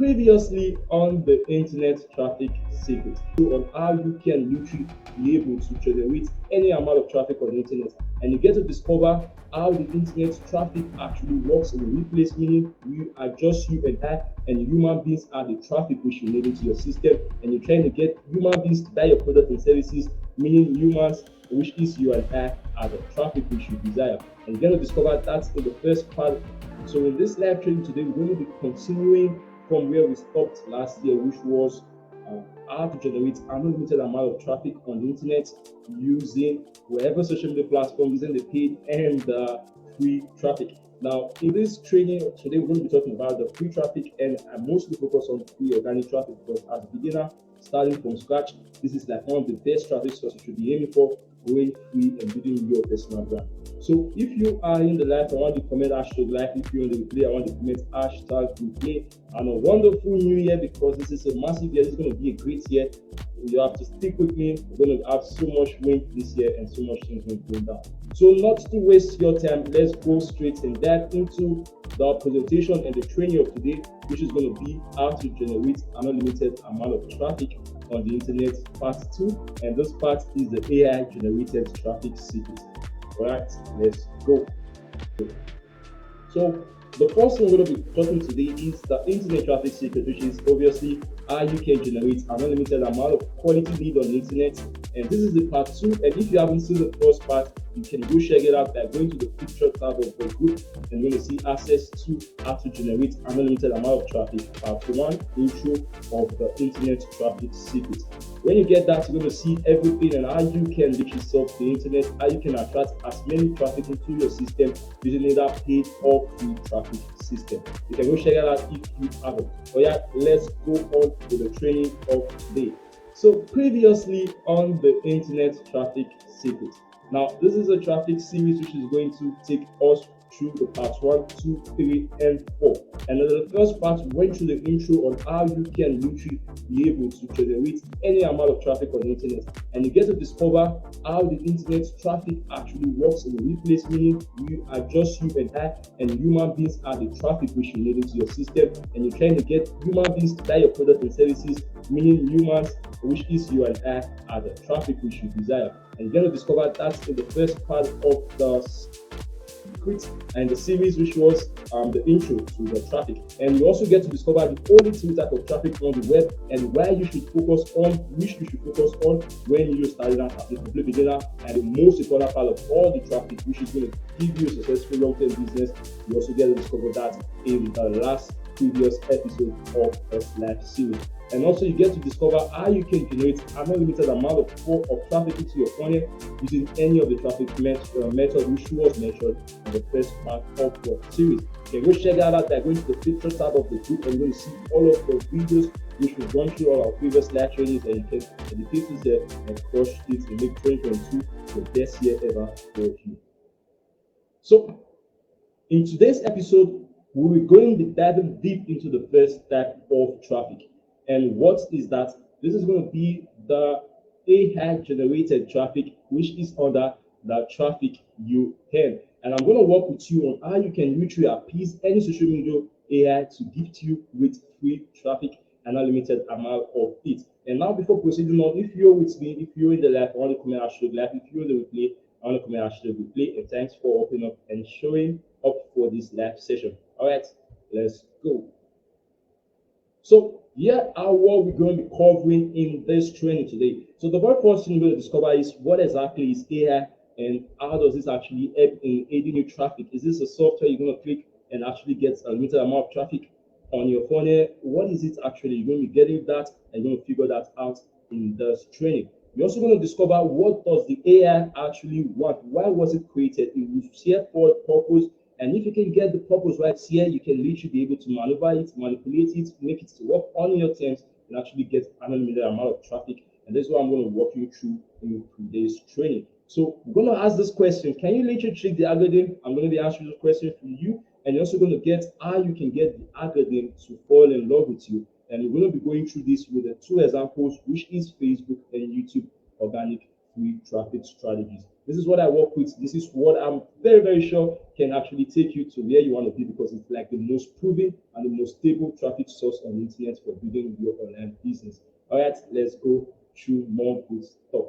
previously on the internet traffic secret, on how you can literally be able to generate any amount of traffic on the internet, and you get to discover how the internet traffic actually works in the replace, meaning you are just you and I, and human beings are the traffic which you need into your system, and you're trying to get human beings to buy your product and services, meaning humans, which is you and I, are the traffic which you desire. And you're going to discover that in the first part. So in this live training today, we're going to be continuing from where we stopped last year, which was how to generate an unlimited amount of traffic on the internet using whatever social media platform, using the paid and the free traffic. Now, in this training today, we're going to be talking about the free traffic, and I mostly focus on free organic traffic because as a beginner, starting from scratch, this is like one of the best traffic sources you should be aiming for, going free and building your personal brand. So if you are in the live, I want to comment hashtag live. If you're in the replay, I want to comment hashtag replay. And a wonderful new year, because this is a massive year. This is going to be a great year. You have to stick with me. We're going to have so much win this year and so much things going to go down. So not to waste your time, let's go straight and dive into the presentation and the training of today, which is going to be how to generate an unlimited amount of traffic on the internet, part 2. And this part is the AI generated traffic secret. All right, let's go. So the first thing we're going to be talking today is the internet traffic secret, which is obviously how you can generate an unlimited amount of quality lead on the internet. And this is the part 2. And if you haven't seen the first part, you can go check it out by going to the picture tab of the group, and you're going to see access to how to generate an unlimited amount of traffic. Part 1, intro of the internet traffic secret. When you get that, you're going to see everything and how you can literally solve the internet, how you can attract as many traffic into your system using either paid or free traffic system. You can go check it out if you haven't. Oh yeah, let's go on to the training of today. So previously on the internet traffic secret. Now, this is a traffic series which is going to take us through the parts 1, 2, 3, and 4. And then the first part went through the intro on how you can literally be able to generate any amount of traffic on the internet. And you get to discover how the internet traffic actually works in the replace, meaning you are just you and I, and human beings are the traffic which you need into your system. And you're trying to get human beings to buy your product and services, meaning humans, which is you and I, are the traffic which you desire. And you're going to discover that in the first part of the secret and the series, which was the intro to the traffic. And you also get to discover the only 2 types of traffic on the web and why you should focus on, which you should focus on when you're starting out as a complete beginner, and the most important part of all the traffic, which is going to give you a successful long-term business. You also get to discover that in the last previous episode of this live series. And also you get to discover how you can generate an unlimited amount of traffic into your funnel using any of the traffic method which was mentioned in the first part of the series. You can go check that out by going to the picture tab of the group, and you're going to see all of the videos which we've gone through all our previous live trainings, and you can educate yourself and crush it and make 2022 the best year ever for you. So in today's episode, we're going to dive deep into the first type of traffic. And what is that? This is going to be the AI generated traffic, which is under the traffic you earn. And I'm going to work with you on how you can literally appease any social media AI to gift you with free traffic and unlimited amount of it. And now, before proceeding on, if you're with me, if you're in the live, I want to comment hashtag live. If you're in the replay, I want to comment hashtag replay. And thanks for opening up and showing up for this live session. All right, let's go. So here are what we're going to be covering in this training today. So the very first thing we're going to discover is what exactly is AI and how does this actually help in aiding your traffic? Is this a software you're going to click and actually get a limited amount of traffic on your funnel? What is it actually? You're going to be getting that and you're going to figure that out in this training. You're also going to discover what does the AI actually want? Why was it created? It was here for a purpose. And if you can get the purpose right here, you can literally be able to maneuver it, manipulate it, make it to work on your terms, and actually get an unlimited amount of traffic. And that's what I'm going to walk you through in today's training. So we're going to ask this question: can you literally trick the algorithm? I'm going to be answering this question for you, and you're also going to get how you can get the algorithm to fall in love with you. And we're going to be going through this with the 2 examples, which is Facebook and YouTube organic free traffic strategies. This is what I work with. This is what I'm very, very sure can actually take you to where you want to be, because it's like the most proven and the most stable traffic source on the internet for building your online business. All right, let's go through more good stuff.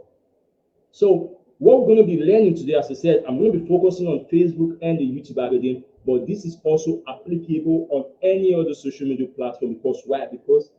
So what we're going to be learning today, as I said, I'm going to be focusing on Facebook and the YouTube algorithm, but this is also applicable on any other social media platform. Because why? Because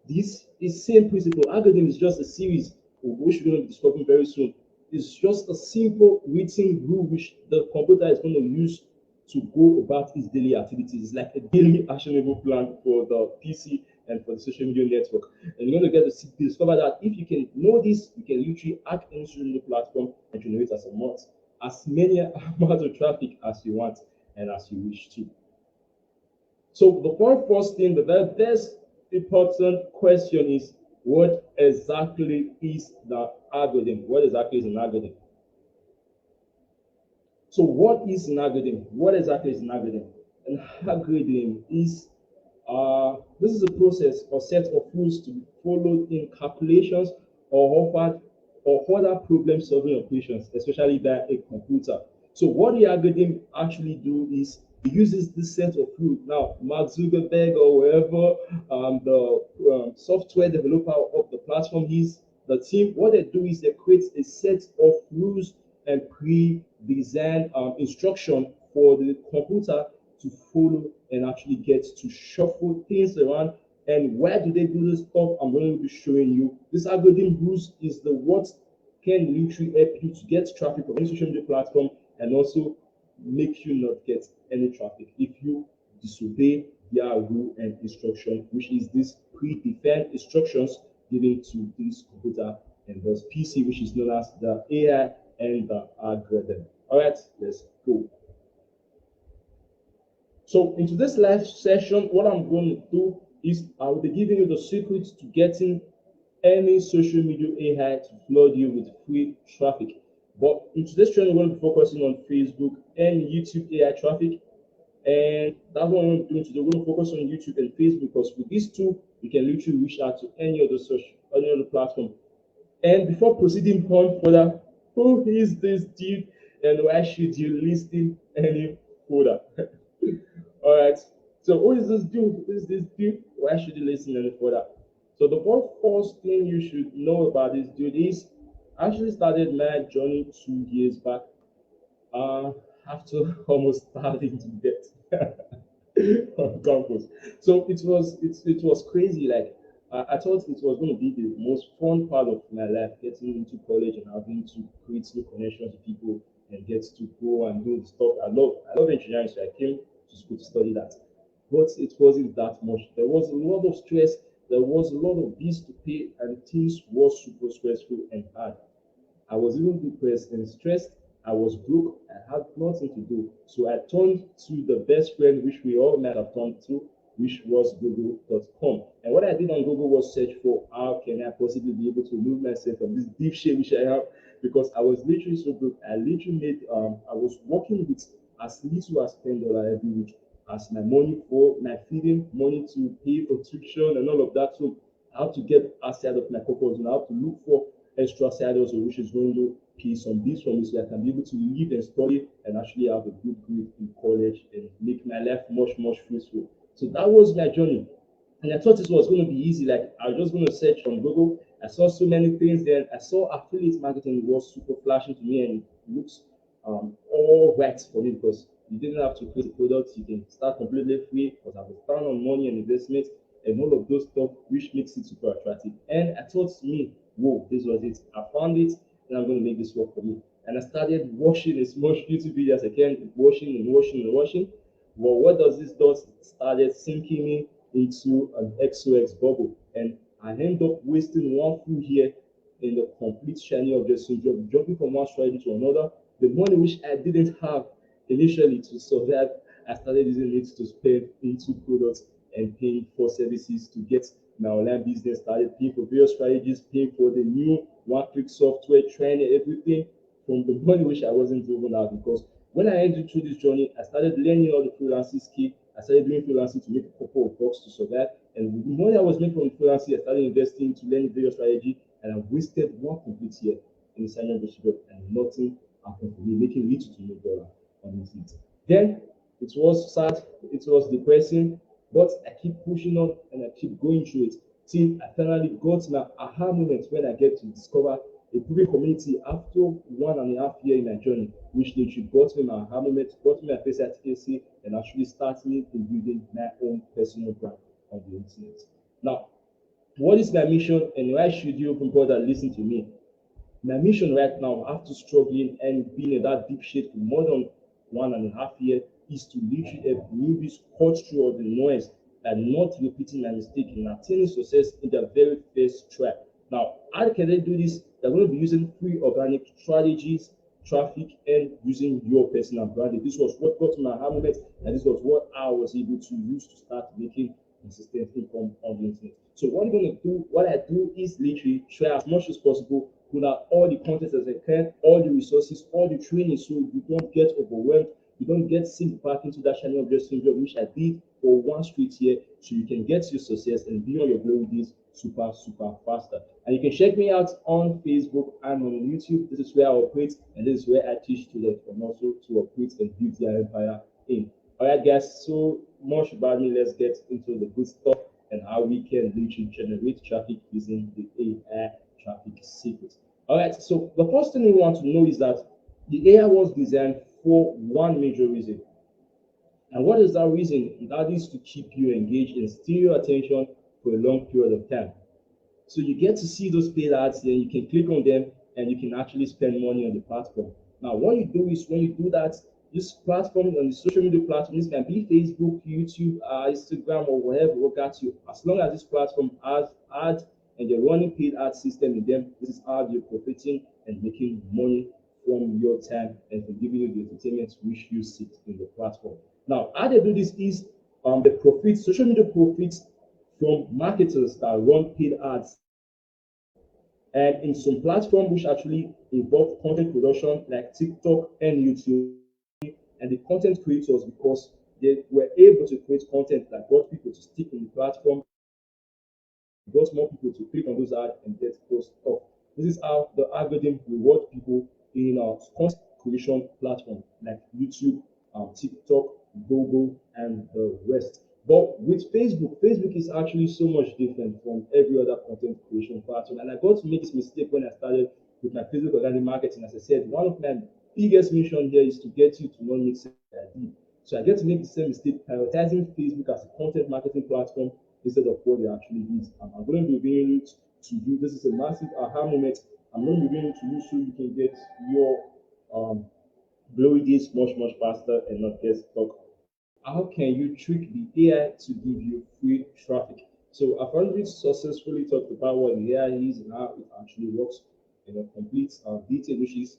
this is same principle. Algorithm is just a series which we're going to be discovering very soon. It's just a simple written rule which the computer is going to use to go about its daily activities. It's like a daily actionable plan for the PC and for the social media network. And you're going to get to discover that if you can know this, you can literally add any social media platform and generate as many amounts of traffic as you want and as you wish to. So the very first thing, the very best important question is, what exactly is the algorithm? What exactly is an algorithm? So what is an algorithm? What exactly is an algorithm? An algorithm is this is a process or set of rules to be followed in calculations or offered or other problem-solving operations, especially by a computer. So what the algorithm actually do is it uses this set of rules. Now, Mark Zuckerberg or whoever the software developer of the platform is, the team, what they do is they create a set of rules and pre-designed instruction for the computer to follow and actually get to shuffle things around. And why do they do this stuff? I'm going to be showing you. This algorithm rules is the what can literally help you to get traffic on any social media platform and also make you not get any traffic if you disobey their rule and instruction, which is this predefined instructions given to this computer and this PC, which is known as the AI and the algorithm. All right, let's go. So into this live session, what I'm going to do is I will be giving you the secrets to getting any social media AI to flood you with free traffic. But in today's training, we're going to be focusing on Facebook and YouTube AI traffic. And that's what we're doing today. We're going to focus on YouTube and Facebook, because with these two, you can literally reach out to any other platform. And before proceeding on further, who is this dude and why should you listen any further? All right. So who is this dude? Who is this dude? Why should you listen any further? So the very first thing you should know about this dude is I actually started my journey 2 years back after almost starving to death on campus. So it was crazy. Like I thought it was going to be the most fun part of my life, getting into college and having to create new connections with people and get to go and do the stuff I love engineering, so I came to school to study that. But it wasn't that much. There was a lot of stress. There was a lot of bills to pay, and things was super stressful and hard. I was even depressed and stressed. I was broke. I had nothing to do. So I turned to the best friend, which we all might have turned to, which was Google.com. And what I did on Google was search for how can I possibly be able to remove myself from this deep shame which I have, because I was literally so broke. I literally made I was working with as little as $10 every week as my money for my feeding, money to pay for tuition and all of that. So I have to get outside of my comfort zone. I have to look for extra side hustle, which is going to pay some bills for me so I can be able to live and study and actually have a good grade in college and make my life much, much fruitful. So that was my journey. And I thought it was going to be easy. Like I was just going to search on Google. I saw so many things there. I saw affiliate marketing was super flashing to me and it looks all right for me, because you didn't have to create a product. You can start completely free because I was down on money and investment and all of those stuff, which makes it super attractive. And I thought to me, whoa, this was it. I found it and I'm going to make this work for me. And I started watching as much YouTube videos as I can, watching and watching and watching. Well, what does this do? It started sinking me into an XOX bubble. And I end up wasting one full year in the complete shiny object syndrome, jumping from one strategy to another. The money which I didn't have initially to survive, I started using it to spend into products and paying for services to get my online business started, paying for various strategies, paying for the new one-click software, training, everything from the money which I wasn't even out. Because when I entered through this journey, I started learning all the freelancing skill. I started doing freelancing to make a couple of bucks to survive. And with the money I was making from freelancing, I started investing to learn various strategy, and I wasted one complete year. and sign up the job, and nothing happened for me, making little to no dollar on it. Then it was sad, it was depressing, but I keep pushing on and I keep going through it till I finally got my aha moment when I get to discover a private community after 1.5 years in my journey, which literally got me my aha moment, got me my first certificacy, and actually started me in building my own personal brand on the internet. Now, what is my mission and why should you open bother listen to me? My mission right now, after struggling and being in that deep shit for more than 1.5 years, is to literally help newbies cut through all the noise and not repeating my mistake and attaining success in their very first try. Now, how can they do this? They're going to be using free organic strategies, traffic, and using your personal branding. This was what got my moment, and this was what I was able to use to start making consistent income on the internet. So what I'm going to do, what I do is literally try as much as possible, put out all the content as I can, all the resources, all the training, so you don't get overwhelmed, you don't get sink back into that shining object syndrome, which I did for one straight year, so you can get your success and be on your glory days super faster. And you can check me out on Facebook and on YouTube. This is where I operate, and this is where I teach students and also to operate and build their empire in. All right, guys, so much about me. Let's get into the good stuff and how we can literally generate traffic using the AI traffic secret. All right, so the first thing we want to know is that the AI was designed for one major reason. And what is that reason? That is to keep you engaged and steal your attention for a long period of time. So you get to see those paid ads, then you can click on them and you can actually spend money on the platform. Now, what you do is when you do that, this platform on the social media platform, this can be Facebook, YouTube, Instagram, or whatever work at you. As long as this platform has ads and you're running paid ad system in them, this is how you're profiting and making money from your time and from giving you the entertainment which you seek in the platform. Now, how they do this is the profits, social media profits from marketers that run paid ads. And in some platforms which actually involve content production like TikTok and YouTube, and the content creators, because they were able to create content that got people to stick in the platform, got more people to click on those ads and get those stuff. This is how the algorithm reward people in our content creation platform like YouTube, TikTok, Google, and the rest. But with Facebook, Facebook is actually so much different from every other content creation platform. And I got to make this mistake when I started with my Facebook organic marketing. As I said, one of my biggest mission here is to get you to not make sense I did. So I get to make the same mistake prioritizing Facebook as a content marketing platform instead of what it actually is. I'm going to be revealing it to you. This is a massive aha moment. I'm going to be revealing it to you so you can get your glory days much faster and not get stuck. How can you trick the AI to give you free traffic? So I've already successfully talked about what the AI is and how it actually works in a complete detail, which is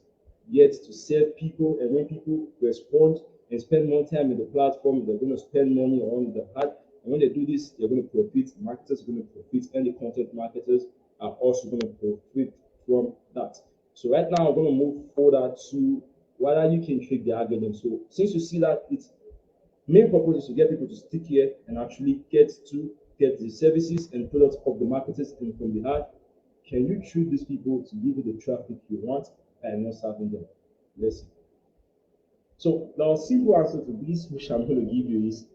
yet to serve people. And when people respond and spend more time in the platform, they're going to spend money on the ad. And when they do this, they're going to profit. Marketers are going to profit, and the content marketers are also going to profit from that. So right now, I'm going to move forward to whether you can trick the algorithm. So since you see that it's main purpose is to get people to stick here and actually get the services and products of the marketers and from the ad. Can you treat these people to give you the traffic you want and not serving them? Let's see. So the simple answer to this, which I'm going to give you, is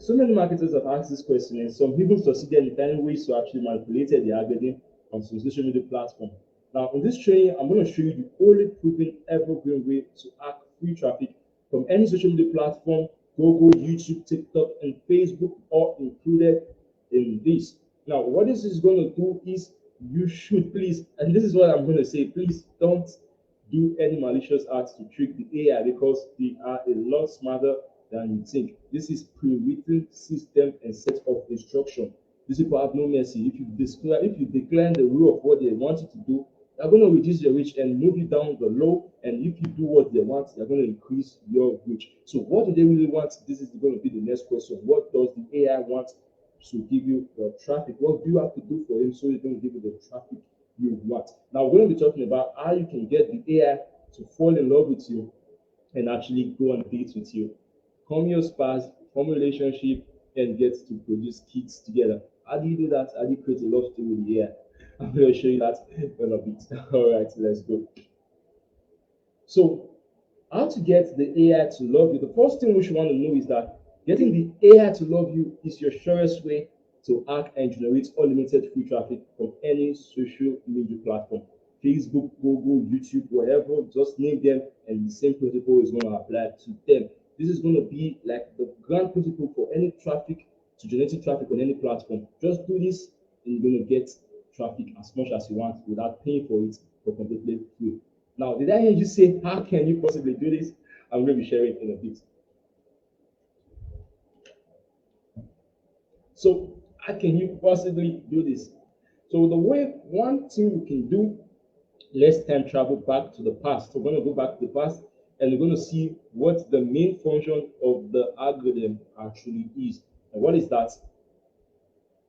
so many marketers have asked this question, and some people succeeded in finding ways to actually manipulate the algorithm on some social media platform. Now, in this training, I'm going to show you the only proven evergreen way to hack free traffic from any social media platform. Google, YouTube, TikTok, and Facebook are included in this. Now, what this is going to do is you should please, and this is what I'm going to say, please don't do any malicious acts to trick the AI because they are a lot smarter than you think. This is pre-written system and set of instruction. These people have no mercy. If you decline the rule of what they want you to do, they're going to reduce your reach and move you down the low. And if you do what they want, they're going to increase your reach. So what do they really want? This is going to be the next question. What does the AI want to give you the traffic? What do you have to do for him so he's going to give you the traffic you want? Now we're going to be talking about how you can get the AI to fall in love with you and actually go on dates with you, come your spas, form a relationship, and get to produce kids together. How do you do that? How do you create a love story with the AI? I'm going to show you that in a bit. All right, let's go. So, how to get the AI to love you? The first thing we should want to know is that getting the AI to love you is your surest way to hack and generate unlimited free traffic from any social media platform. Facebook, Google, YouTube, whatever, just name them, and the same principle is going to apply to them. This is going to be like the grand principle for any traffic to generating traffic on any platform. Just do this, and you're going to get traffic as much as you want without paying for it for completely free. Now, did I hear you say, how can you possibly do this? I'm going to be sharing in a bit. So, how can you possibly do this? So, the way one thing we can do, let's time travel back to the past. So, we're going to go back to the past and we're going to see what the main function of the algorithm actually is. And what is that?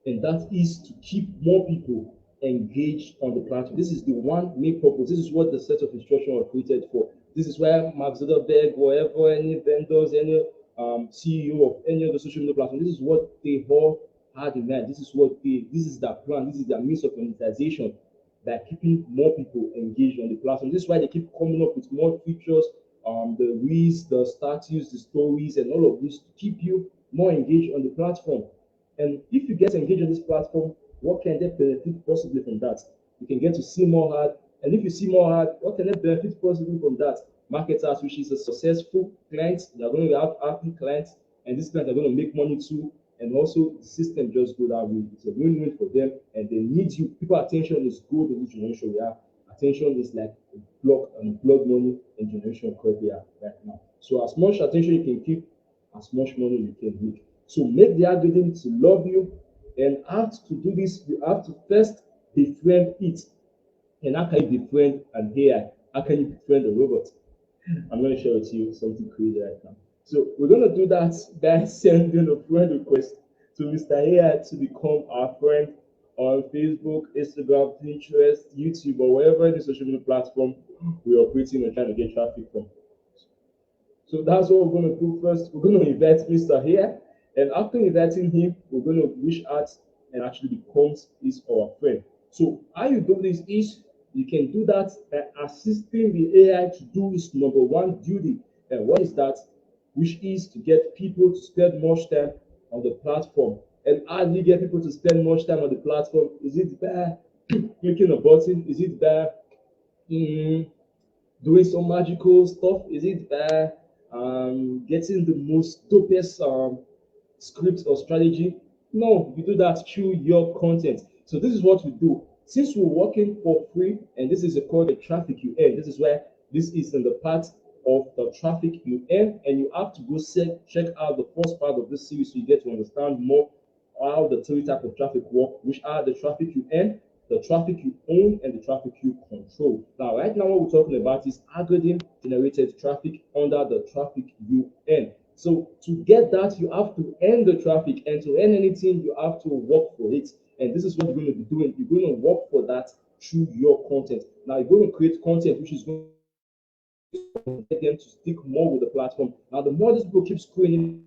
And that is to keep more people engaged on the platform. This is the one main purpose. This is what the set of instructions were created for. This is why Mark Zuckerberg, whatever, any vendors, any CEO of any of the social media platforms, this is what they all had in mind. This is their plan. This is their means of monetization by keeping more people engaged on the platform. This is why they keep coming up with more features, the reels, the statuses, the stories, and all of this to keep you more engaged on the platform. And if you get engaged on this platform, what can they benefit possibly from that? You can get to see more ad. And if you see more ad, what can they benefit possibly from that? Marketers, which is a successful client, they're going to have happy clients, and these clients are going to make money too. And also, the system just go that way. It's a win-win for them, and they need you. People attention is good in this generation. We have attention is like a blood money in generation currently right now. So as much attention you can keep, as much money you can make. So make the algorithm to love you, and how to do this, you have to first befriend it. And how can you befriend an AI? How can you befriend a robot? I'm going to share with you something crazy right now. So we're going to do that by sending a friend request to Mr. AI to become our friend on Facebook, Instagram, Pinterest, YouTube, or wherever any social media platform we're operating and trying to get traffic from. So that's what we're going to do first. We're going to invite Mr. Here, and after inviting him, we're going to reach out and actually becomes his our friend. So how you do this is you can do that by assisting the AI to do its number one duty. And what is that? Which is to get people to spend much time on the platform. And how do you get people to spend much time on the platform? Is it by clicking a button? Is it by doing some magical stuff? Is it by getting the most dopest script or strategy? No, you do that through your content. So this is what we do. Since we're working for free, and this is called the traffic you earn. This is where this is in the part of the traffic you earn, and you have to go check out the first part of this series so you get to understand more how the three type of traffic work, which are the traffic you earn, the traffic you own, and the traffic you control. Now, right now, what we're talking about is algorithm generated traffic under the traffic you earn. So to get that, you have to earn the traffic, and to earn anything, you have to work for it. And this is what you're going to be doing. You're going to work for that through your content. Now, you're going to create content which is going to get them to stick more with the platform. Now, the more these people keep screening,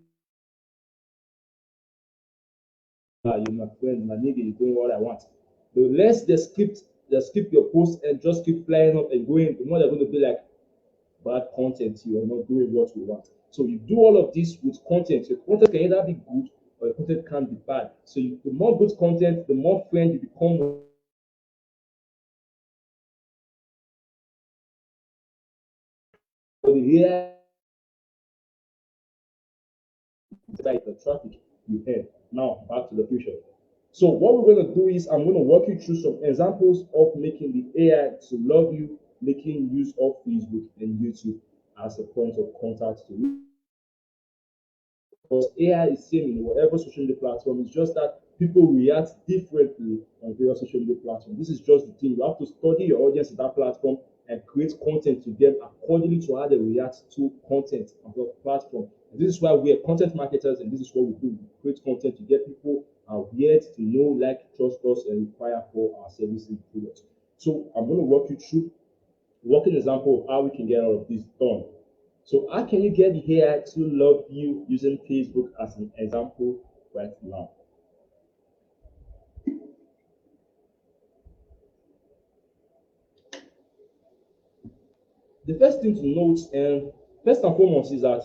you're my friend, my nigga, you're doing what I want. The less they skip your post and just keep flying up and going, the more they're going to be like, bad content, you are not doing what we want. So you do all of this with content. Your content can either be good or your content can be bad. So the more good content, the more friend you become with the AI, the traffic you had. Now back to the future. So what we're going to do is I'm going to walk you through some examples of making the AI to love you, making use of Facebook and YouTube as a point of contact to you. Because AI is same in whatever social media platform. It's just that people react differently on various social media platforms. This is just the thing. You have to study your audience in that platform and create content to them accordingly to how they react to content on the platform. And this is why we are content marketers, and this is what we do. We create content to get people weird to know, like, trust us, and require for our services and products. So I'm going to walk you through working example of how we can get all of this done. So how can you get the AI to love you using Facebook as an example right now? The first thing to note, and first and foremost, is that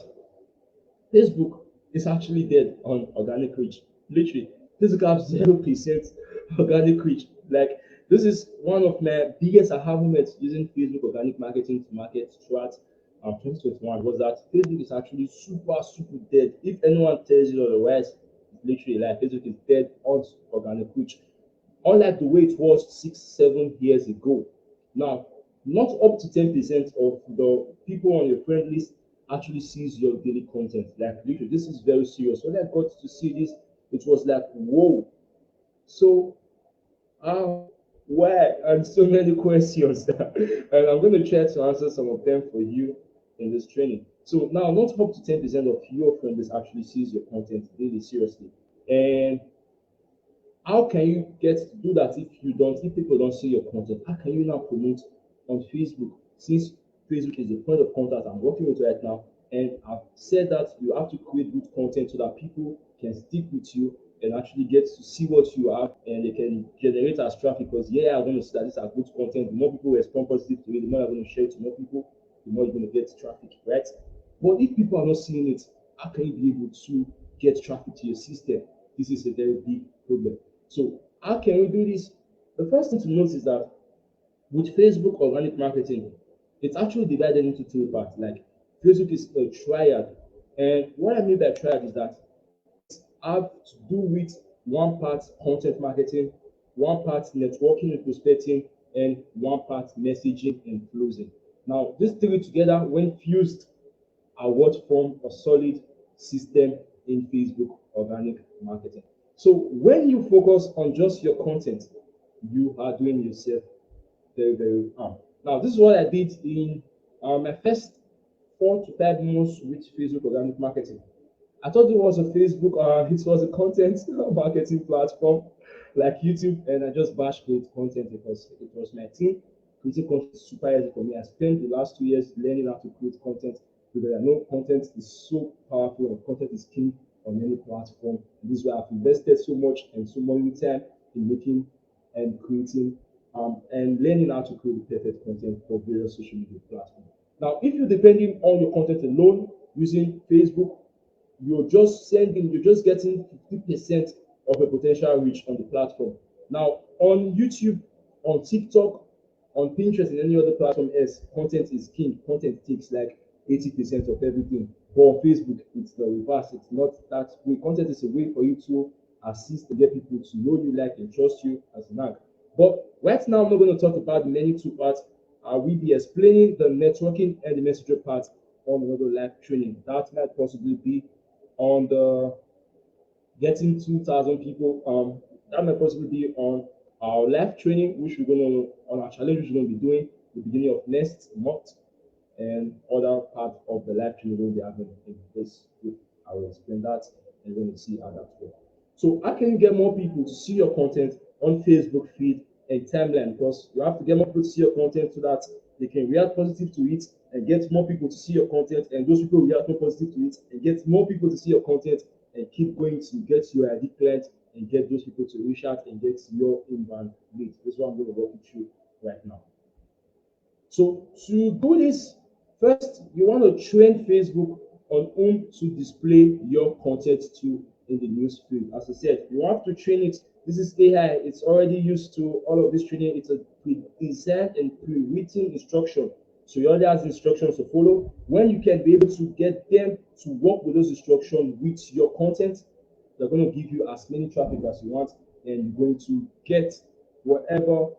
Facebook is actually dead on organic reach. Literally, Facebook has 0% organic reach. Like, this is one of my biggest aha moments using Facebook organic marketing to market throughout 2021, was that Facebook is actually super, super dead. If anyone tells you otherwise, literally, like, Facebook is dead on organic reach. Unlike the way it was 6, 7 years ago. Now, not up to 10% of the people on your friend list actually sees your daily content. Like, literally, this is very serious. When I got to see this, it was like, whoa. So, uh, why? And so many questions. And I'm going to try to answer some of them for you in this training. So now, not up to 10% of your friends actually sees your content daily, seriously. And how can you get to do that if people don't see your content? How can you now promote on Facebook, since Facebook is the point of contact I'm working with right now? And I've said that you have to create good content so that people can stick with you and actually get to see what you have, and they can generate as traffic. Because yeah, I'm going to see that these are good content. The more people respond positive to it, the more I'm going to share it to more people, the more you're going to get traffic, right? But if people are not seeing it, how can you be able to get traffic to your system? This is a very big problem. So how can we do this? The first thing to note is that with Facebook organic marketing, it's actually divided into two parts. Like, Facebook is a triad. And what I mean by triad is that have to do with one part content marketing, one part networking and prospecting, and one part messaging and closing. Now, these three together, when fused, are what form a solid system in Facebook organic marketing. So when you focus on just your content, you are doing yourself very, very harm. Now, this is what I did in my first 4 to 5 months with Facebook organic marketing. I thought it was a Facebook, it was a content marketing platform like YouTube, and I just bashed create content because it was my thing. Creating content is super easy for me. I spent the last 2 years learning how to create content because I know content is so powerful and content is king on any platform. And this is why I've invested so much and so much time in making and creating and learning how to create the perfect content for various social media platforms. Now, if you're depending on your content alone using Facebook, you're just getting 50% of a potential reach on the platform. Now, on YouTube, on TikTok, on Pinterest, and any other platform else, content is king. Content takes like 80% of everything. But on Facebook, it's the reverse. It's not that way. Content is a way for you to assist and get people to know you, like, and trust you as an act. But right now, I'm not going to talk about the many two parts. I will be explaining the networking and the messenger part on another live training. That might possibly be on the getting 2,000 people. That might possibly be on our live training, which we're gonna on our challenge, which we're gonna be doing the beginning of next month, and other part of the live training we'll be having in this week. I will explain that, and we're going to see how that works. So how can you get more people to see your content on Facebook feed and timeline? Because you have to get more people to see your content so that they can react positive to it and get more people to see your content, and those people react more positive to it and get more people to see your content and keep going to get your ID client and get those people to reach out and get your inbound lead. This is what I'm going to walk you through right now. So to do this, first you want to train Facebook on whom to display your content to in the news feed. As I said, you have to train it. This is AI. It's already used to all of this training. It's a pre-designed and pre-written instruction. So you already has instructions to follow. When you can be able to get them to work with those instructions with your content, they're going to give you as many traffic as you want, and you're going to get whatever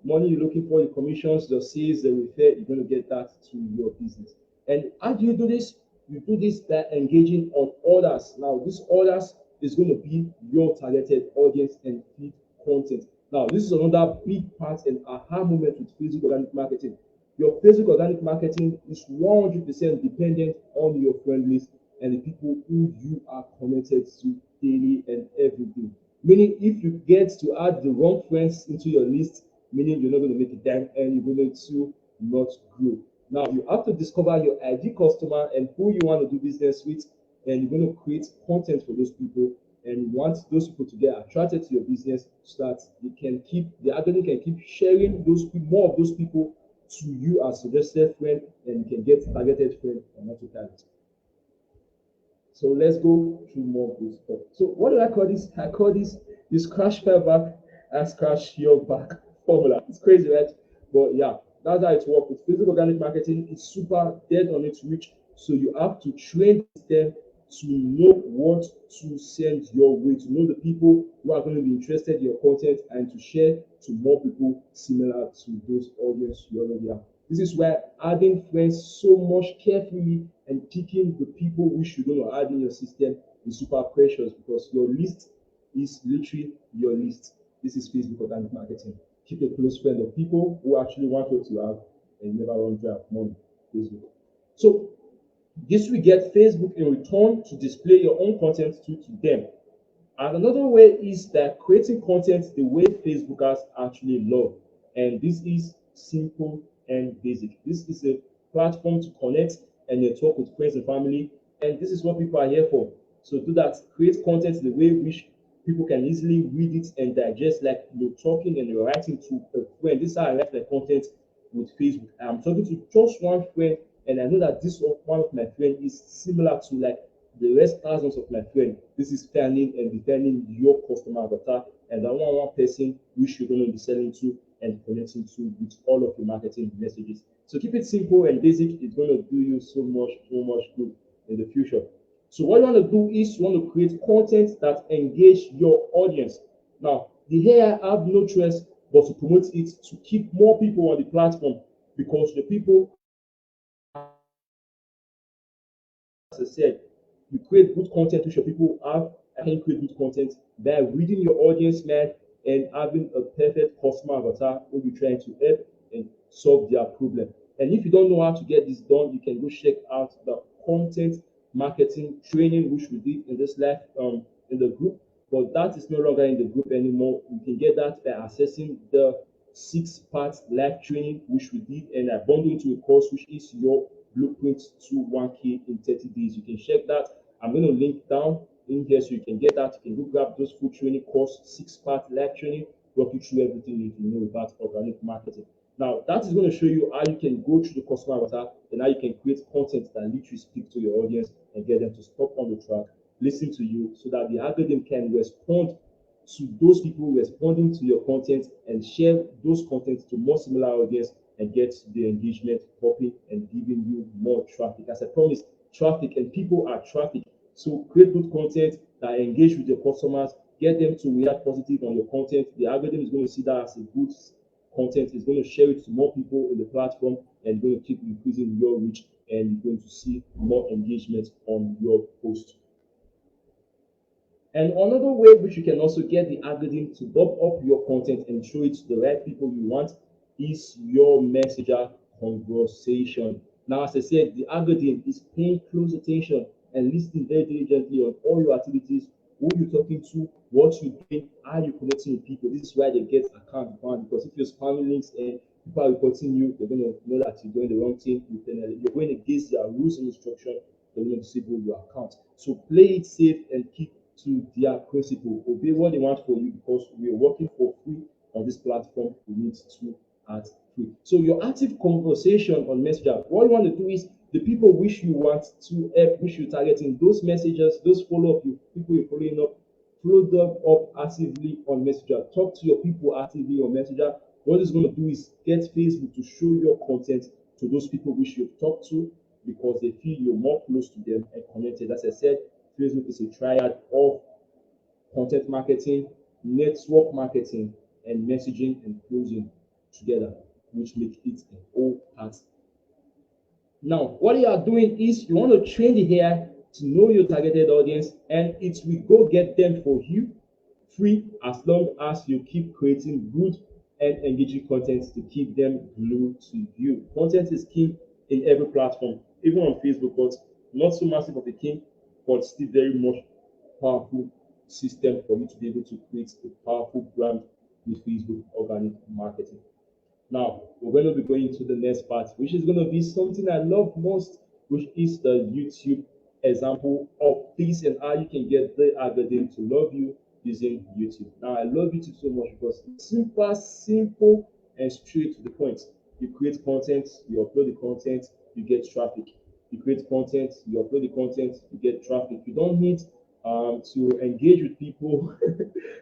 money you're looking for, the commissions, the sales, the refer, you're going to get that to your business. And how do you do this? You do this by engaging on orders. Now, this orders is going to be your targeted audience and feed content. Now, this is another big part and aha moment with Facebook organic marketing. Your Facebook organic marketing is 100% dependent on your friend list and the people who you are connected to daily and every day. Meaning, if you get to add the wrong friends into your list, meaning you're not going to make a dime and you're going to not grow. Now, you have to discover your ID customer and who you want to do business with, and you're going to create content for those people. And you want those people to get attracted to your business so that they can keep the algorithm can keep sharing those more of those people to you as suggested friend, and you can get targeted friend on Autopilot. So let's go through more good stuff. So what do I call this? I call this crash fire back as crash your back formula. It's crazy, right? But yeah, that's how it works. With Facebook organic marketing, it's super dead on its reach. So you have to train them to know what to send your way, to know the people who are going to be interested in your content and to share to more people similar to those audience you already have. This is why adding friends so much carefully and picking the people which you're going to add in your system is super precious, because your list is literally your list. This is Facebook organic marketing. Keep a close friend of people who actually want what you have and never run dry of money. Facebook. So this will get Facebook in return to display your own content to them. And another way is that creating content the way Facebookers actually love. And this is simple and basic. This is a platform to connect and network with friends and family. And this is what people are here for. So do that. Create content the way which people can easily read it and digest, like you're talking and you're writing to a friend. This is how I write my content with Facebook. I'm talking to just one friend, and I know that this one of my friend is similar to like the rest thousands of my friends. This is finding and defining your customer avatar and that one person which you're going to be selling to and connecting to with all of your marketing messages. So keep it simple and basic. It's going to do you so much good in the future. So what you want to do is you want to create content that engage your audience. Now, the AI have no choice but to promote it to keep more people on the platform, because the people, as I said, you create good content which your people have. I can create good content by reading your audience, man, and having a perfect customer avatar who you're trying to help and solve their problem. And if you don't know how to get this done, you can go check out the content marketing training which we did in this live in the group. But that is no longer in the group anymore. You can get that by accessing the 6-part live training which we did, and I bundled into a course which is your blueprint to 1K in 30 days. You can check that. I'm going to link down in here so you can get that. You can go grab those full training course, 6-part live training, walk you through everything you need to know about organic marketing. Now, that is going to show you how you can go through the customer avatar and how you can create content that literally speak to your audience and get them to stop on the track, listen to you, so that the algorithm can respond to those people responding to your content and share those contents to more similar audience and get the engagement popping and giving you more traffic. As I promised, traffic and people are traffic. So create good content that engage with your customers, get them to react positive on your content. The algorithm is going to see that as a good content, is going to share it to more people in the platform and going to keep increasing your reach, and you're going to see more engagement on your post. And another way which you can also get the algorithm to bump up your content and show it to the right people you want is your messenger conversation. Now, as I said, the algorithm is paying close attention and listening very diligently on all your activities, who you're talking to, what you're doing, how you're connecting with people. This is why they get account banned, because if you're spamming links and people are reporting you, they're going to know that you're doing the wrong thing. You're going against their rules and instruction. They're going to disable your account. So play it safe and keep to their principle. Obey what they want for you, because we are working for free on this platform. We need to add free. So your active conversation on Messenger, what you want to do is the people which you want to help, which you're targeting, those messages, those follow-up, people you're following up, follow them up actively on Messenger. Talk to your people actively on Messenger. What it's going to do is get Facebook to show your content to those people which you've talked to, because they feel you're more close to them and connected. As I said, Facebook is a triad of content marketing, network marketing, and messaging and closing together, which make it a whole part. Now, what you are doing is you want to train the AI to know your targeted audience, and it will go get them for you free, as long as you keep creating good and engaging content to keep them glued to you. Content is king in every platform, even on Facebook, but not so massive of a king, but still very much powerful system for you to be able to create a powerful brand with Facebook organic marketing. Now, we're going to be going to the next part, which is going to be something I love most, which is the YouTube example of this and how you can get the algorithm to love you using YouTube. Now, I love YouTube so much because it's super simple and straight to the point. You create content, you upload the content, you get traffic. You create content, you upload the content, you get traffic. You don't need to engage with people.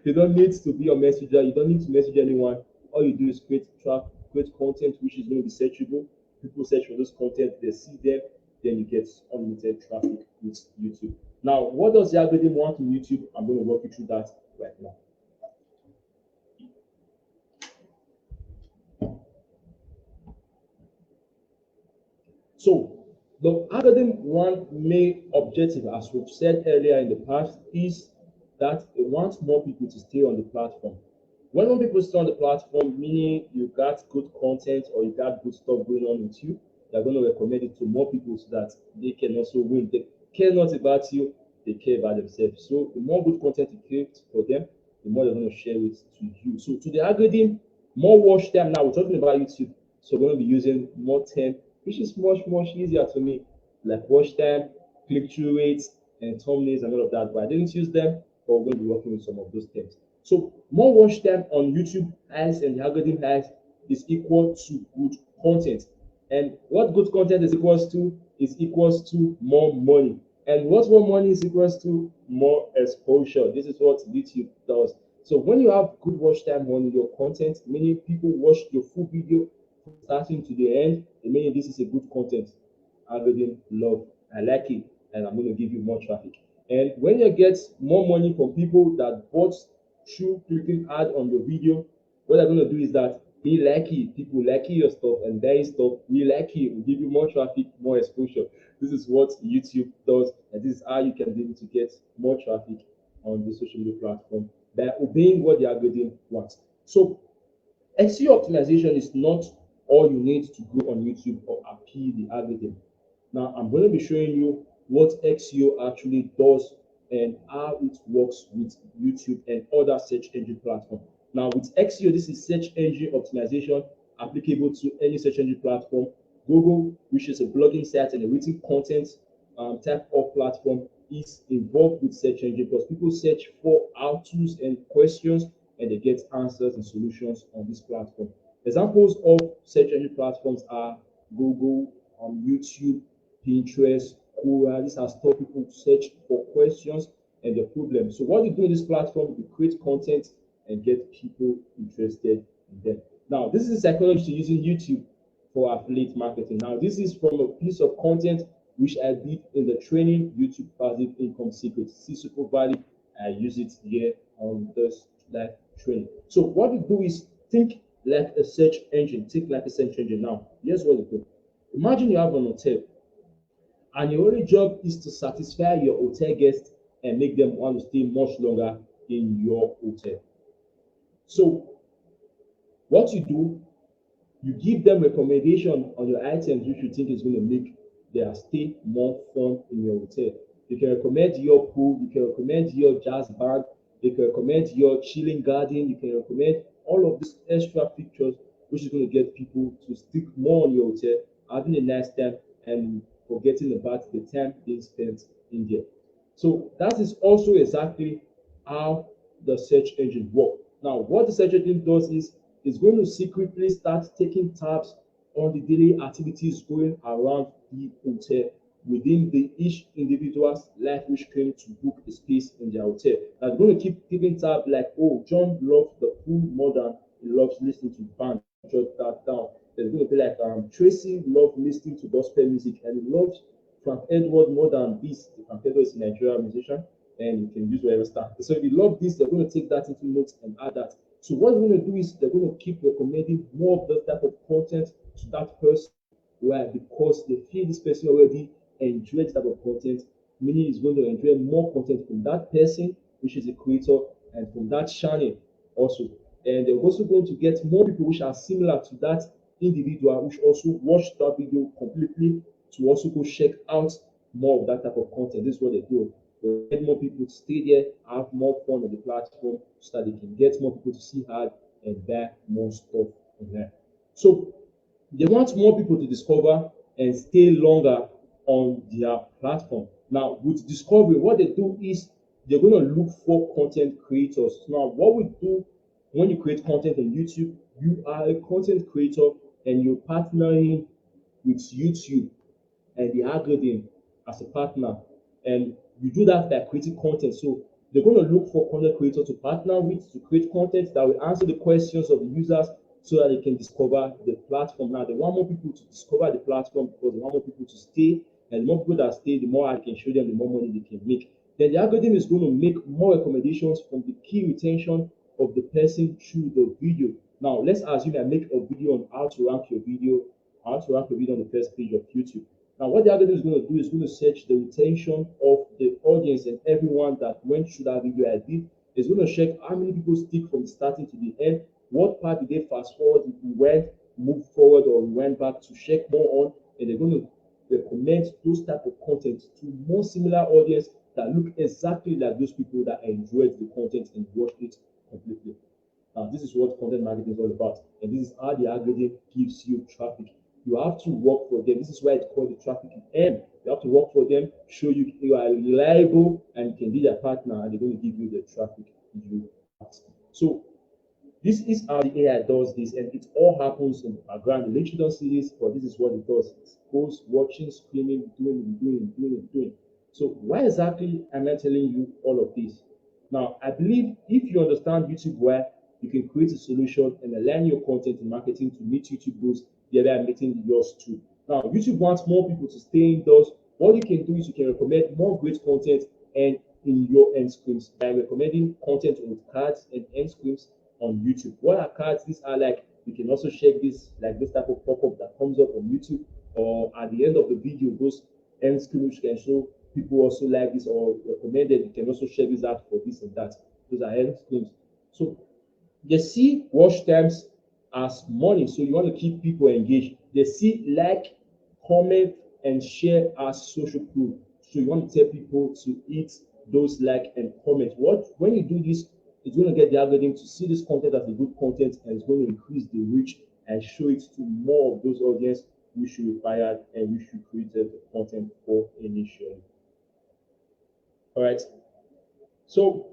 You don't need to be a messenger. You don't need to message anyone. All you do is create content which is going to be searchable. People search for those content, they see them, then you get unlimited traffic with YouTube. Now, what does the algorithm want in YouTube? I'm going to walk you through that right now. So, the algorithm one main objective, as we've said earlier in the past, is that it wants more people to stay on the platform. When more people stay on the platform, meaning you got good content or you got good stuff going on with you, they're going to recommend it to more people so that they can also win. They care not about you, they care about themselves. So the more good content you create for them, the more they're going to share it to you. So to the algorithm, more watch time. Now we're talking about YouTube, so we're going to be using more time, which is much easier to me, like watch time, click through rates, and thumbnails and all of that. But I didn't use them, but we're going to be working with some of those things. So more watch time on YouTube has and the algorithm has is equal to good content. And what good content is equals to more money. And what more money is equals to more exposure. This is what YouTube does. So when you have good watch time on your content, meaning people watch your full video from starting to the end, meaning this is a good content. Algorithm love, I like it, and I'm going to give you more traffic. And when you get more money from people that bought through clicking ad on your video, what they're going to do is that they like it, people like your stuff, and buying stuff, we like it, we give you more traffic, more exposure. This is what YouTube does, and this is how you can be able to get more traffic on the social media platform by obeying what the algorithm wants. So SEO optimization is not all you need to go on YouTube or appeal the algorithm. Now, I'm going to be showing you what SEO actually does and how it works with YouTube and other search engine platforms. Now, with SEO, this is search engine optimization applicable to any search engine platform. Google, which is a blogging site and a written content type of platform, is involved with search engine because people search for how-tos and questions and they get answers and solutions on this platform. Examples of search engine platforms are Google, YouTube, Pinterest, Quora. These are stuff people search for questions and their problems. So what you do in this platform, you create content and get people interested in them. Now, this is the psychology to using YouTube for affiliate marketing. Now, this is from a piece of content which I did in the training YouTube Passive Income Secrets. See Tubebuddy, I use it here on this live training. So what you do is think like a search engine. Think like a search engine. Now, here's what you do. Imagine you have an hotel and your only job is to satisfy your hotel guests and make them want to stay much longer in your hotel. So what you do, you give them recommendation on your items which you think is going to make their stay more fun in your hotel. You can recommend your pool, you can recommend your jazz band, you can recommend your chilling garden, you can recommend all of these extra features which is going to get people to stick more on your hotel, having a nice time and forgetting about the time they spent in there. So that is also exactly how the search engine works. Now, what the search engine does is it's going to secretly start taking tabs on the daily activities going around the hotel within the each individual's life which came to book a space in their hotel. Now, they're going to keep keeping tab like, oh, John loves the pool more than he loves listening to band. Jot that down. There's going to be like Tracy loves listening to gospel music and he loves Frank Edward more than this. Frank Edward is a Nigerian musician and you can use whatever style. So if you love this, they're going to take that into notes and add that. So what they're going to do is they're going to keep recommending more of that type of content to that person. Why? Because they feel this person already enjoys type of content, meaning he's going to enjoy more content from that person, which is a creator, and from that channel also. And they're also going to get more people which are similar to that individual, which also watch that video completely to also go check out more of that type of content. This is what they do. They get more people to stay there, have more fun on the platform so that they can get more people to see ad and buy more stuff on there. So they want more people to discover and stay longer on their platform. Now, with discovery, what they do is they're going to look for content creators. Now, what we do when you create content on YouTube, you are a content creator and you're partnering with YouTube and the algorithm as a partner, and you do that by creating content. So they're going to look for content creators to partner with to create content that will answer the questions of the users so that they can discover the platform. Now they want more people to discover the platform because they want more people to stay, and the more people that stay, the more I can show them, the more money they can make. Then the algorithm is going to make more recommendations from the key retention of the person through the video. Now let's assume I make a video on how to rank your video, on the first page of YouTube. Now, what the algorithm is going to do is going to search the retention of the audience and everyone that went through that video I did. It's going to check how many people stick from the starting to the end. What part did they fast forward, move forward, or went back to check more on, and they're going to recommend those type of content to more similar audience that look exactly like those people that enjoyed the content and watched it completely. This is what content marketing is all about, and this is how the algorithm gives you traffic. You have to work for them. This is why it's called the traffic M. You have to work for them, show you are reliable, and you can be their partner, and they're going to give you the traffic you ask. So this is how the AI does this, and it all happens in the background. The literally don't see this, but this is what it does. It goes watching, screaming, doing. So why exactly am I telling you all of this? Now, I believe if you understand YouTube well, you can create a solution and align your content and marketing to meet YouTube goals, thereby meeting yours too. Now, YouTube wants more people to stay indoors. What you can do is you can recommend more great content and in your end screens by recommending content with cards and end screens on YouTube. What are cards? These are like, you can also check this, like this type of pop-up that comes up on YouTube, or at the end of the video, those end screens can show people also like this or recommended. You can also check this out for this and that. Those are end screens. So they see watch times as money, so you want to keep people engaged. They see like, comment, and share as social proof, so you want to tell people to hit those like and comment. When you do this, it's going to get the algorithm to see this content as a good content, and it's going to increase the reach and show it to more of those audience which you required and which you created the content for initially. All right. So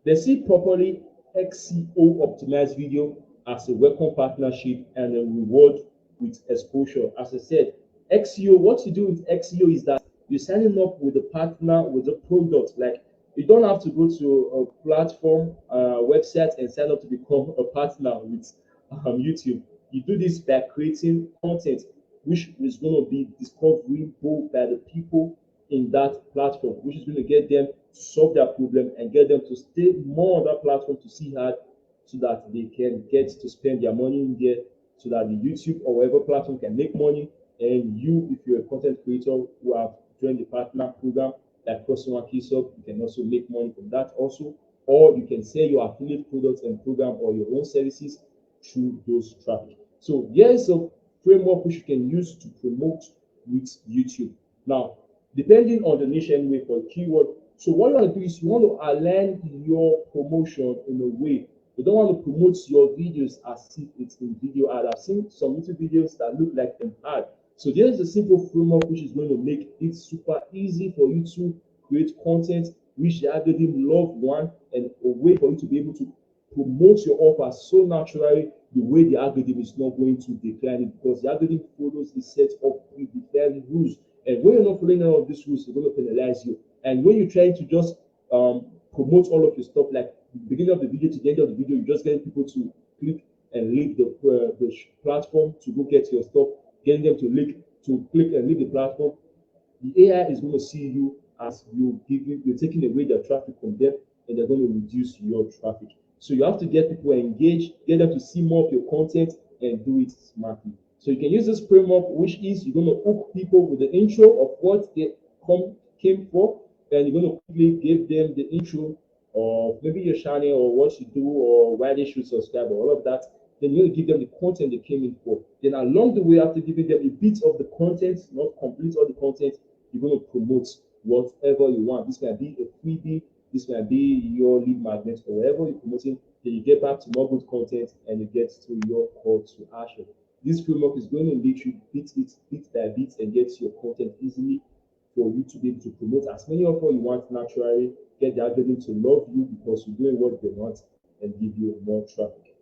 they see properly XCO optimized video as a welcome partnership and a reward with exposure. As I said, XCO, what you do with XCO is that you're signing up with a partner with a product. Like, you don't have to go to a platform website and sign up to become a partner with YouTube. You do this by creating content which is going to be discoverable by the people in that platform, which is going to get them to solve their problem and get them to stay more on that platform to see how, so that they can get to spend their money in there, so that the YouTube or whatever platform can make money. And you, if you're a content creator who have joined the partner program like Customer Keysub, you can also make money from that also. Or you can sell your affiliate products and program or your own services through those traffic. So there is a framework which you can use to promote with YouTube. Now, depending on the niche anyway for keyword. So what you want to do is you want to align your promotion in a way. You don't want to promote your videos as if it's in video ad. I've seen some YouTube videos that look like an ad. So there's a simple framework which is going to make it super easy for you to create content which the algorithm love one, and a way for you to be able to promote your offer so naturally, the way the algorithm is not going to decline it, because the algorithm follows a set of predefined rules. And when you're not following any of these rules, they're going to penalize you. And when you're trying to just promote all of your stuff, like the beginning of the video to the end of the video, you're just getting people to click and leave the platform to go get your stuff, getting them to click and leave the platform. The AI is going to see you as you're taking away their traffic from them, and they're going to reduce your traffic. So you have to get people engaged, get them to see more of your content, and do it smartly. So you can use this framework, which is you're going to hook people with the intro of what they came for, and you're going to quickly give them the intro of maybe your channel or what you do or why they should subscribe or all of that. Then you're going to give them the content they came in for. Then along the way, after giving them a bit of the content, not complete all the content, you're going to promote whatever you want. This might be a freebie, this might be your lead magnet, or whatever you're promoting. Then you get back to more good content and you get to your call to action. This framework is going to literally bit by bit and get your content easily for you to be able to promote as many of what you want naturally, get the algorithm to love you because you're doing what they want, and give you more traffic.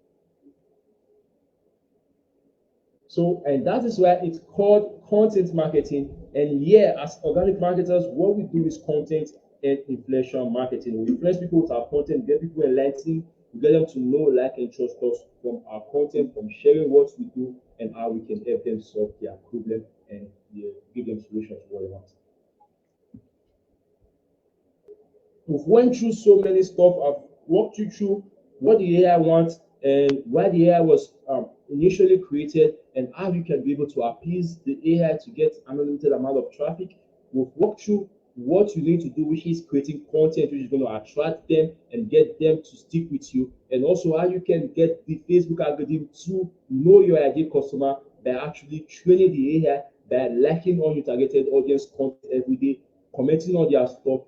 So, and that is why it's called content marketing. And yeah, as organic marketers, what we do is content and influential marketing. We influence people with our content, get people enlightened, get them to know, like, and trust us from our content, from sharing what we do and how we can help them solve their problem and give them solutions to what they want. We've went through so many stuff. I've walked you through what the AI wants and why the AI was initially created and how you can be able to appease the AI to get an unlimited amount of traffic. We've walked through what you need to do, which is creating content which is going to attract them and get them to stick with you, and also how you can get the Facebook algorithm to know your ideal customer by actually training the AI by liking on your targeted audience content every day, commenting on their stuff,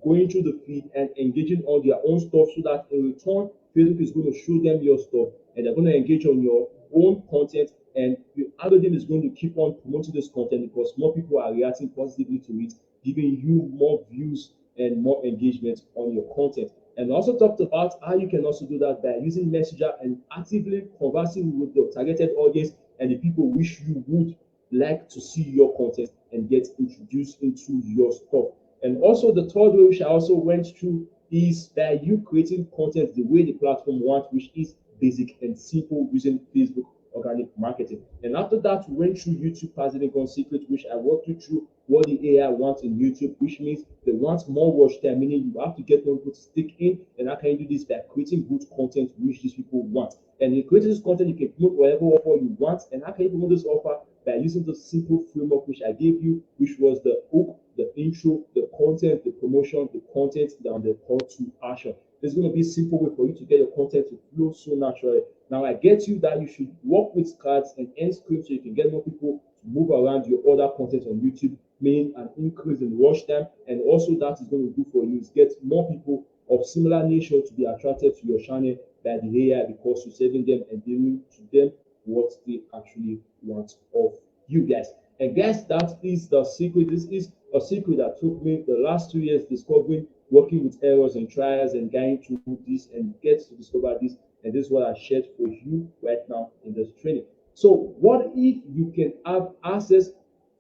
going through the feed and engaging on their own stuff, so that in return, Facebook is going to show them your stuff and they're going to engage on your own content, and the algorithm is going to keep on promoting this content because more people are reacting positively to it, giving you more views and more engagement on your content. And I also talked about how you can also do that by using Messenger and actively conversing with your targeted audience and the people which you would like to see your content and get introduced into your stuff. And also the third way, which I also went through, is by you creating content the way the platform wants, which is basic and simple using Facebook organic marketing. And after that, we went through YouTube passive income secret, which I walked you through what the AI wants in YouTube, which means they want more watch time, meaning you have to get more people to stick in. And how can you do this? By creating good content which these people want. And in creating this content, you can promote whatever offer you want. And how can you promote this offer? By using the simple framework which I gave you, which was the hook, the intro, the content, the promotion, the content, and the call to action. There's going to be a simple way for you to get your content to flow so naturally. Now, I get you that you should work with cards and end screens so you can get more people to move around your other content on YouTube, meaning an increase in watch time. And also, that is going to do for you is get more people of similar nature to be attracted to your channel by the AI, because you're saving them and giving to them what they actually want of you guys. And guys, that is the secret. This is a secret that took me the last 2 years discovering, working with errors and trials and going through this and get to discover this. And this is what I shared for you right now in this training. So what if you can have access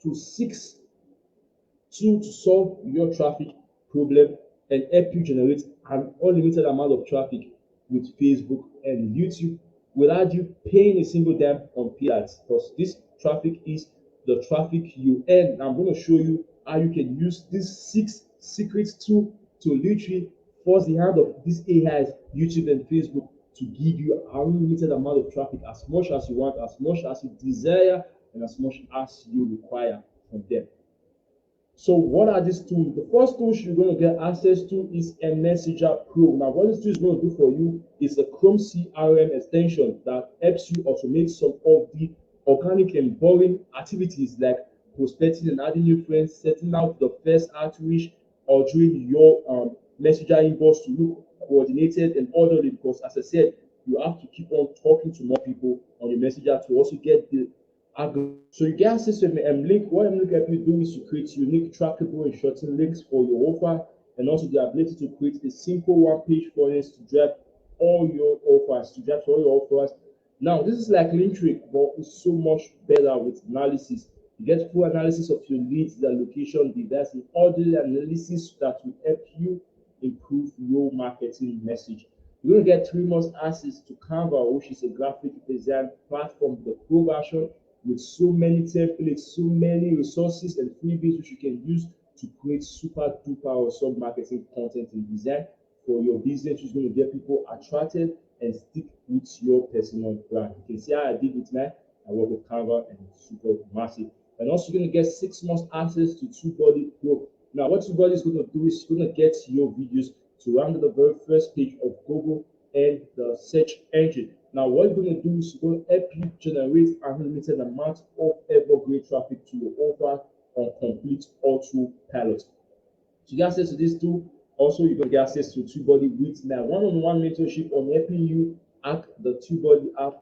to 6 tools to solve your traffic problem and help you generate an unlimited amount of traffic with Facebook and YouTube without you paying a single dime on paid ads? Because this traffic is the traffic you earn. I'm going to show you how you can use these 6 secret tools to literally force the hand of these AIs, YouTube and Facebook, to give you an unlimited amount of traffic, as much as you want, as much as you desire, and as much as you require from them. So what are these tools? The first tool you're going to get access to is a Messenger Pro. Now, what this tool is going to do for you is a Chrome CRM extension that helps you automate some of the organic and boring activities like prospecting and adding new friends, setting out the first outreach, or doing your Messenger inbox to look coordinated and orderly. Because, as I said, you have to keep on talking to more people on your Messenger to also get the so you get access to a link. What I'm looking at you do is to create unique, trackable, and shortened links for your offer, and also the ability to create a simple one-page funnels to drive all your offers, Now, this is like Linktree, but it's so much better with analysis. You get full analysis of your leads, their location, device, and all the analysis that will help you improve your marketing message. You're going to get 3 months access to Canva, which is a graphic design platform, the pro version, with so many templates, so many resources and freebies which you can use to create super duper awesome marketing content and design for your business, which is going to get people attracted and stick with your personal brand. You can see how I did with mine. I work with Canva and it's super massive. And also you're going to get 6 months access to Tubebuddy Pro. Now, what Tubebuddy is going to do is going to get your videos to rank the very first page of Google and the search engine. Now, what you're going to do is going to help you generate an unlimited amount of evergreen traffic to your offer on complete autopilot. To get access to this tool, also you're going to get access to Tubebuddy with my one-on-one mentorship on helping you hack the Tubebuddy app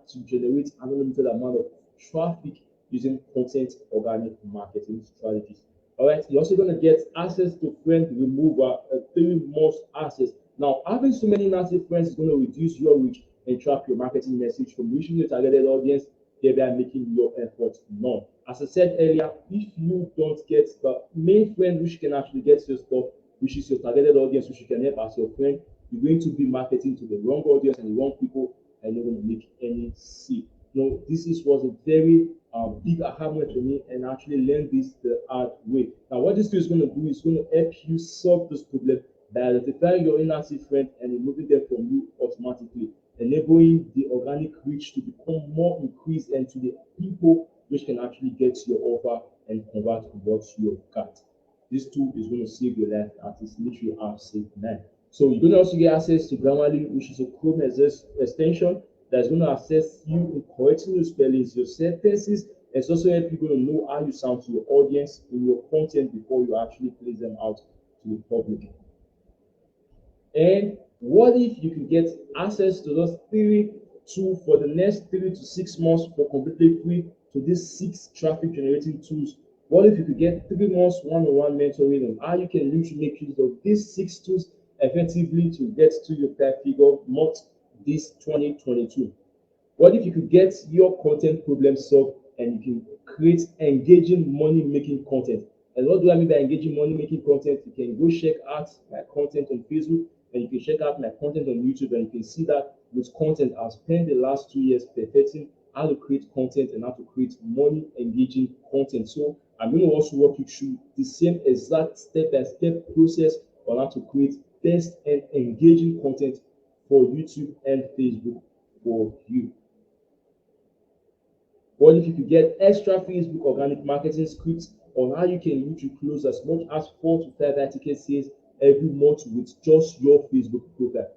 to generate an unlimited amount of traffic using content organic marketing strategies. All right, you're also going to get access to friend remover, 3 months access. Now, having so many native friends is going to reduce your reach and track your marketing message from reaching your targeted audience, thereby making your effort known. As I said earlier, if you don't get the main friend which can actually get your stuff, which is your targeted audience, which you can help as your friend, you're going to be marketing to the wrong audience and the wrong people, and you're going to make any sale. This was a very big aha moment for me, and I actually learned this the hard way. Now, what this tool is going to do is going to help you solve this problem by identifying your inactive friend and removing them from you automatically, enabling the organic reach to become more increased and to the people which can actually get your offer and convert what you have got. This tool is going to save your life, and it's literally have saved mine. So you're going to also get access to Grammarly, which is a Chrome extension that's going to assist you in correcting your spellings, your sentences, and it's also help you going to know how you sound to your audience in your content before you actually place them out to the public. And what if you can get access to those three tools for the next 3 to 6 months for completely free to these 6 traffic generating tools? What if you could get 3 months one-on-one mentoring on how you can literally make use of these 6 tools effectively to get to your 5-figure month this 2022? What if you could get your content problem solved and you can create engaging money-making content? And what do I mean by engaging money-making content? You can go check out my content on Facebook, and you can check out my content on YouTube, and you can see that with content, I've spent the last 2 years perfecting how to create content and how to create money-engaging content. So I'm going to also walk you through the same exact step-by-step process on how to create best and engaging content for YouTube and Facebook for you. What if you could get extra Facebook organic marketing scripts on how you can literally close as much as 4 to 5 article sales every month with just your Facebook profile?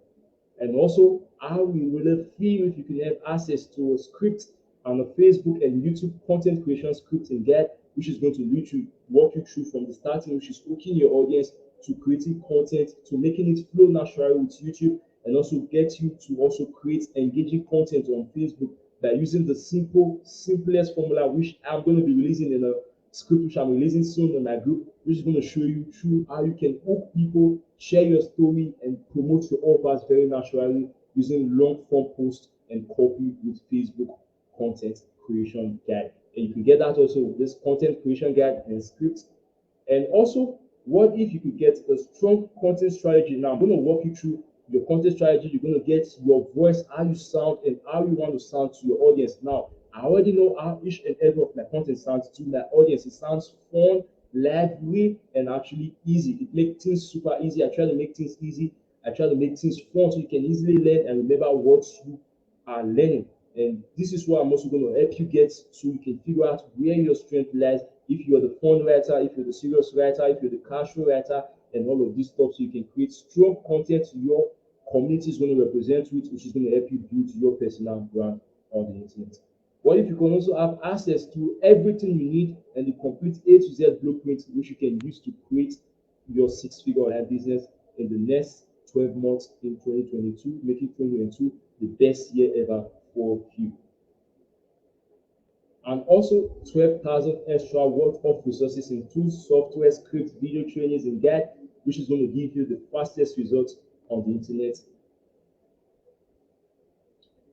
And also, how we really feel if you can have access to a script on a Facebook and YouTube content creation script and guide, which is going to literally walk you through from the starting, which is hooking your audience, to creating content, to making it flow naturally with YouTube, and also get you to also create engaging content on Facebook by using the simplest formula, which I'm going to be releasing in a script which I'm releasing soon on my group, which is going to show you through how you can hook people, share your story, and promote your offers very naturally using long form posts and copy with Facebook content creation guide. And you can get that also with this content creation guide and scripts. And also, what if you could get a strong content strategy? Now, I'm going to walk you through your content strategy. You're going to get your voice, how you sound, and how you want to sound to your audience. Now, I already know how each and every of my content sounds to my audience. It sounds fun, lively, and actually easy. It makes things super easy. I try to make things easy. I try to make things fun so you can easily learn and remember what you are learning. And this is what I'm also going to help you get so you can figure out where your strength lies. If you're the fun writer, if you're the serious writer, if you're the casual writer, and all of this stuff, so you can create strong content your community is going to represent with, which is going to help you build your personal brand on the internet. What if you can also have access to everything you need and the complete A to Z blueprint, which you can use to create your 6-figure online business in the next 12 months in 2022, making 2022 the best year ever for you. And also 12,000 extra worth of resources in tools, software, scripts, video trainings, and guide, which is going to give you the fastest results on the internet.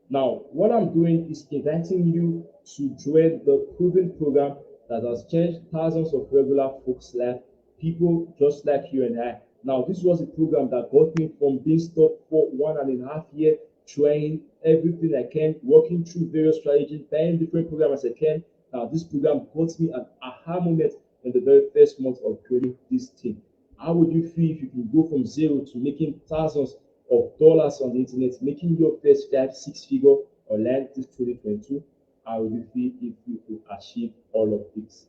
Now, what I'm doing is inviting you to join the proven program that has changed thousands of regular folks' life, people just like you and I. Now, this was a program that got me from being stuck for 1.5 years, trying everything I can, working through various strategies, buying different programs as I can. Now, this program got me an aha moment in the very first month of creating this team. How would you feel if you can go from zero to making thousands of dollars on the internet, making your first 5-6-figure online this 2022? How would you feel if you could achieve all of this?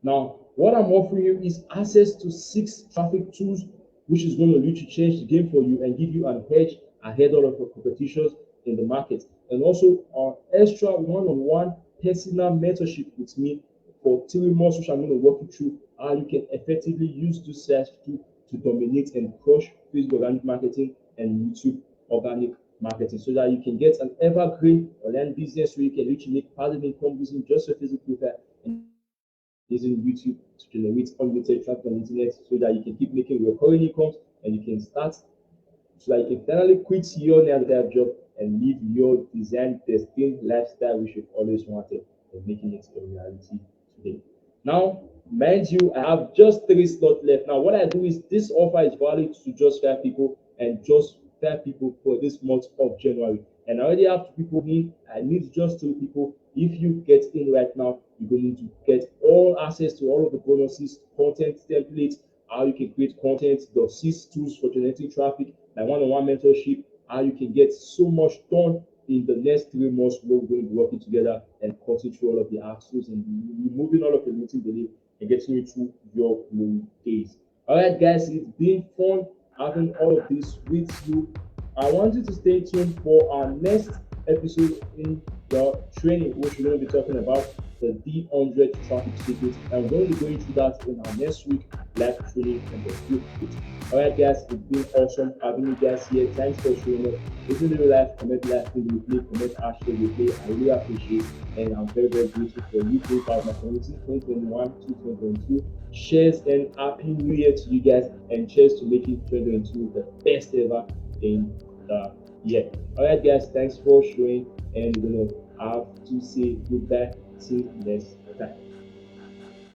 Now, what I'm offering you is access to 6 traffic tools, which is going to literally change the game for you and give you an edge ahead of your competitions in the market. And also, our extra one-on-one personal mentorship with me for 3 months, which I'm going to walk you through how you can effectively use this search to dominate and crush Facebook organic marketing and YouTube organic marketing, so that you can get an evergreen online business where you can literally make passive income using just your Facebook profile and using YouTube to generate unlimited traffic on the internet, so that you can keep making recurring incomes and you can start so that you can finally quit your 9 to 5 job and live your design destined lifestyle which you've always wanted, and making it a reality today. Now, mind you, I have just 3 slots left. Now, what I do is this offer is valid to just 5 people and just 5 people for this month of January. And I already have 2 people in. I need just 2 people. If you get in right now, you're going to get all access to all of the bonuses, content templates, how you can create content, the 6 tools for generating traffic, my one-on-one mentorship, how you can get so much done in the next 3 months where we're going to be working together and cutting through all of the hassles and removing all of the limiting belief and getting you through your glory days. All right, guys, it's been fun having all of this with you. I want you to stay tuned for our next episode in the training, which we're going to be talking about the D100 traffic secrets. And we're going to be going through that in our next week live training and the group. All right, guys, it's been awesome having you guys here. Thanks for showing up. If you do live, comment live in the replay, comment hashtag replay. I really appreciate it, and I'm very, very grateful for you being part of my community 2021 to 2022. Cheers and happy new year to you guys, and cheers to making 2022 the best ever in the year. All right, guys, thanks for showing, and we're gonna have to say goodbye till next time.